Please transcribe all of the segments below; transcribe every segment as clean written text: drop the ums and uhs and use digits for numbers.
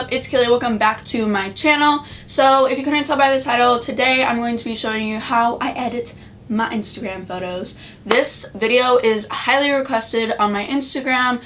up? It's Kaylee. Welcome back to my channel. So if you couldn't tell by the title, today I'm going to be showing you how I edit my Instagram photos. This video is highly requested on my Instagram.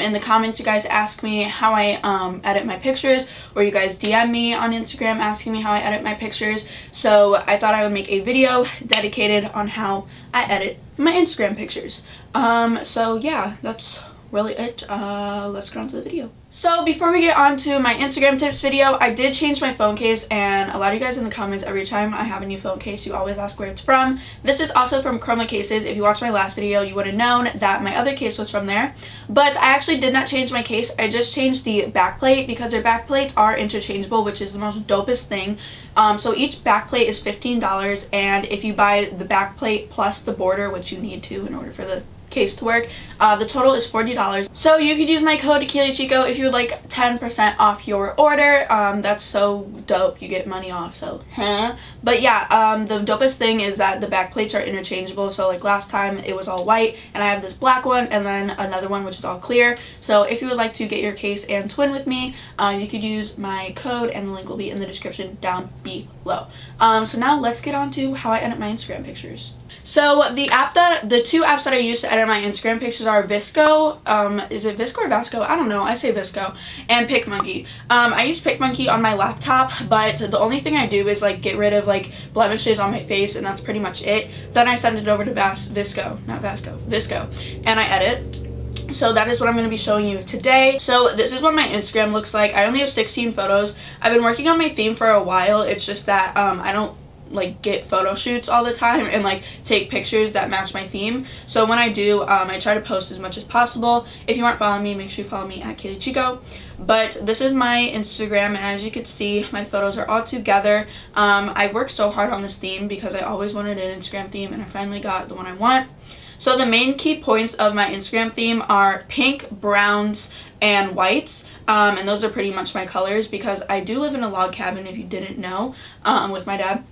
In the comments you guys ask me how I edit my pictures, or you guys DM me on Instagram asking me how I edit my pictures. So I thought I would make a video dedicated on how I edit my Instagram pictures. So yeah, that's really it. Let's get on to the video. So before we get on to my Instagram tips video, I did change my phone case, and a lot of you guys in the comments, every time I have a new phone case, you always ask where it's from. This is also from Chroma Cases. If you watched my last video, you would have known that my other case was from there. But I actually did not change my case. I just changed the back plate because their back plates are interchangeable, which is the most dopest thing. So each back plate is $15, and if you buy the back plate plus the border, which you need to in order for the case to work, the total is $40. So you could use my code Kailee if you would like 10% off your order. That's so dope. You get money off, so but yeah, the dopest thing is that the back plates are interchangeable. So like last time it was all white, and I have this black one and then another one which is all clear. So if you would like to get your case and twin with me, you could use my code, and the link will be in the description down below. So now let's get on to how I edit my Instagram pictures. So the two apps that I use to edit my Instagram pictures are Visco, is it Visco or Vasco? I don't know, I say Visco, and PicMonkey. I use PicMonkey on my laptop, but the only thing I do is like get rid of like blemishes on my face, and that's pretty much it. Then I send it over to Visco, and I edit. So that is what I'm going to be showing you today. So this is what my Instagram looks like. I only have 16 photos. I've been working on my theme for a while. It's just that I don't like get photo shoots all the time and like take pictures that match my theme. So when I do, I try to post as much as possible. If you aren't following me, make sure you follow me at Kailee. But this is my Instagram, and as you can see, my photos are all together. I worked so hard on this theme because I always wanted an Instagram theme, and I finally got the one I want. So the main key points of my Instagram theme are pink, browns, and whites. And those are pretty much my colors because I do live in a log cabin, if you didn't know, with my dad.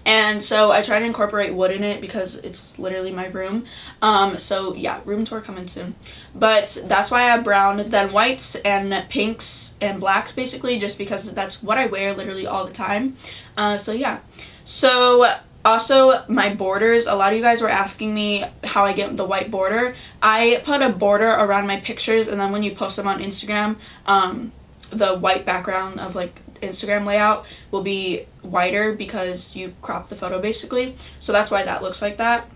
And so I try to incorporate wood in it because it's literally my room. So yeah, room tour coming soon. But that's why I have brown, then whites and pinks and blacks basically, just because that's what I wear literally all the time. So yeah. So also my borders, a lot of you guys were asking me how I get the white border. I put a border around my pictures, and then when you post them on Instagram, the white background of like Instagram layout will be whiter because you crop the photo basically. So that's why that looks like that.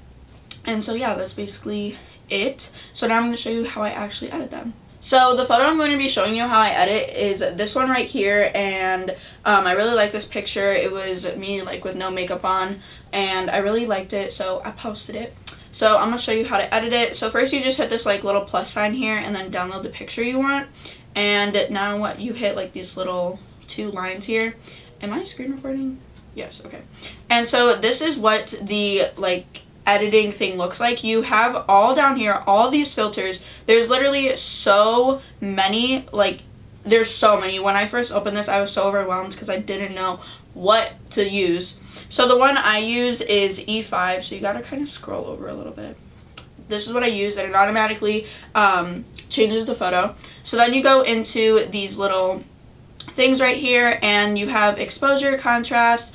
And so yeah, that's basically it. So now I'm going to show you how I actually edit them. So the photo I'm going to be showing you how I edit is this one right here, and I really like this picture. It was me like with no makeup on, and I really liked it, so I posted it. So I'm going to show you how to edit it. So first you just hit this like little plus sign here, and then download the picture you want. And now what you hit like these little two lines here. Am I screen recording? Yes, okay. And so this is what the like editing thing looks like. You have all down here, all these filters. There's literally so many, like there's so many. When I first opened this, I was so overwhelmed because I didn't know what to use. So the one I use is E5, so you gotta kind of scroll over a little bit. This is what I use, and it automatically changes the photo. So then you go into these little things right here, and you have exposure, contrast,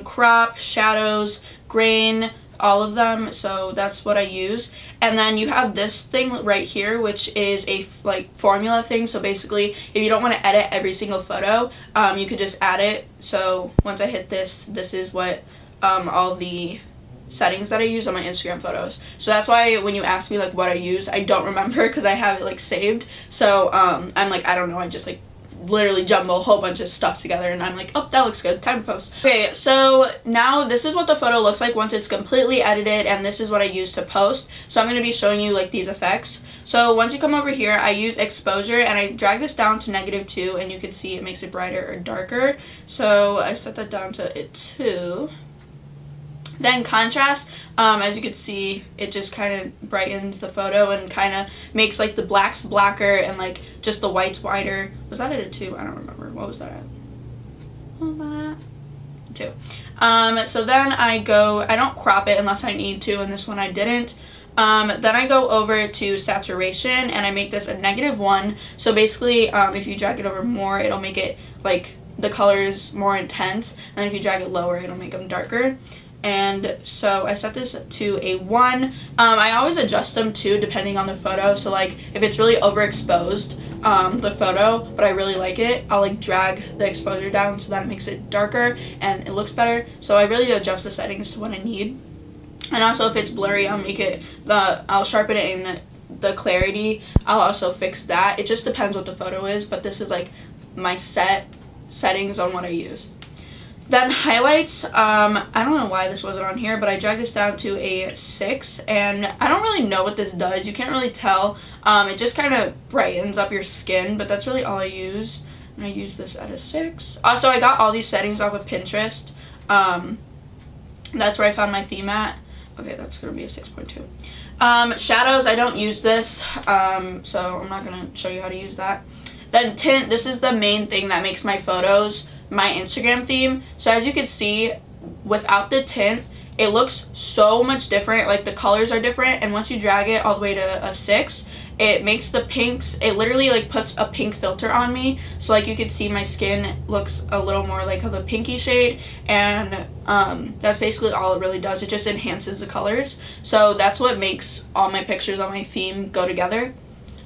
crop, shadows, grain, all of them. So that's what I use. And then you have this thing right here, which is a like formula thing. So basically, if you don't want to edit every single photo, you could just add it. So once I hit this, this is what all the settings that I use on my Instagram photos. So that's why when you ask me like what I use, I don't remember because I have it like saved. So I'm like, I don't know, I just like literally jumble a whole bunch of stuff together, and I'm like, oh, that looks good, time to post. Okay, so now this is what the photo looks like once it's completely edited, and this is what I use to post. So I'm going to be showing you like these effects. So once you come over here, I use exposure, and I drag this down to -2, and you can see it makes it brighter or darker. So I set that down to 2. Then contrast, as you can see, it just kind of brightens the photo and kind of makes like the blacks blacker and like just the whites whiter. Was that at a 2? I don't remember. What was that at? What was that at? 2. So then I don't crop it unless I need to, and this one I didn't. Then I go over to saturation and I make this a -1. So basically, if you drag it over more, it'll make it like the colors more intense, and if you drag it lower, it'll make them darker. And so I set this to a 1. I always adjust them too depending on the photo. So like if it's really overexposed, the photo, but I really like it, I'll like drag the exposure down so that it makes it darker and it looks better. So I really adjust the settings to what I need. And also if it's blurry, I'll sharpen it in the clarity. I'll also fix that. It just depends what the photo is, but this is like my settings on what I use. Then highlights, I don't know why this wasn't on here, but I dragged this down to a 6, and I don't really know what this does. You can't really tell. It just kind of brightens up your skin, but that's really all I use. And I use this at a 6. Also, I got all these settings off of Pinterest. That's where I found my theme at. Okay, that's going to be a 6.2. Shadows, I don't use this, so I'm not going to show you how to use that. Then tint, this is the main thing that makes my photos my Instagram theme. So as you can see, without the tint, it looks so much different. Like the colors are different, and once you drag it all the way to a 6, it makes the pinks, it literally like puts a pink filter on me. So like you can see my skin looks a little more like of a pinky shade, and that's basically all it really does. It just enhances the colors. So that's what makes all my pictures on my theme go together.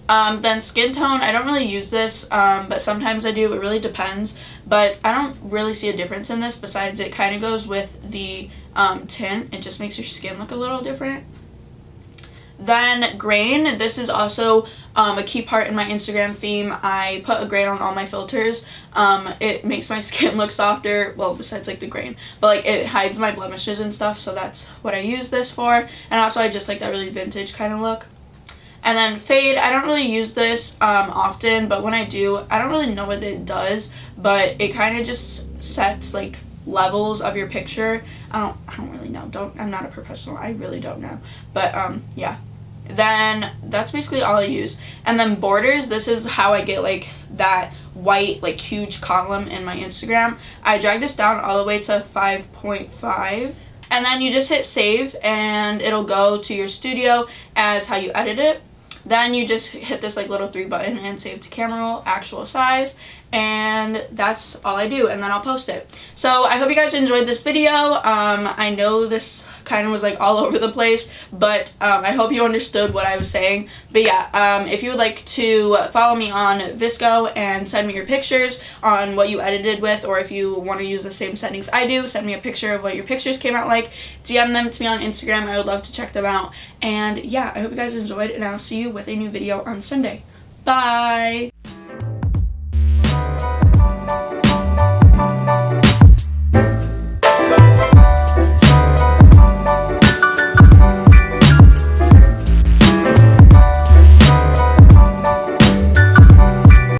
Then skin tone, I don't really use this, but sometimes I do. It really depends, but I don't really see a difference in this besides it kind of goes with the tint. It just makes your skin look a little different. Then grain, this is also a key part in my Instagram theme. I put a grain on all my filters. It makes my skin look softer, well, besides like the grain, but like it hides my blemishes and stuff, so that's what I use this for. And also I just like that really vintage kind of look. And then fade, I don't really use this often, but when I do, I don't really know what it does, but it kind of just sets like levels of your picture. I don't really know. I'm not a professional. I really don't know. But yeah. Then that's basically all I use. And then borders, this is how I get like that white like huge column in my Instagram. I drag this down all the way to 5.5. And then you just hit save and it'll go to your studio as how you edit it. Then you just hit this like little 3 button and save to camera roll, actual size, and that's all I do, and then I'll post it. So I hope you guys enjoyed this video. I know this kind of was like all over the place, but I hope you understood what I was saying. But yeah, if you would like to follow me on VSCO and send me your pictures on what you edited with, or if you want to use the same settings I do, send me a picture of what your pictures came out like. DM them to me on Instagram. I would love to check them out. And yeah, I hope you guys enjoyed, and I'll see you with a new video on Sunday. Bye!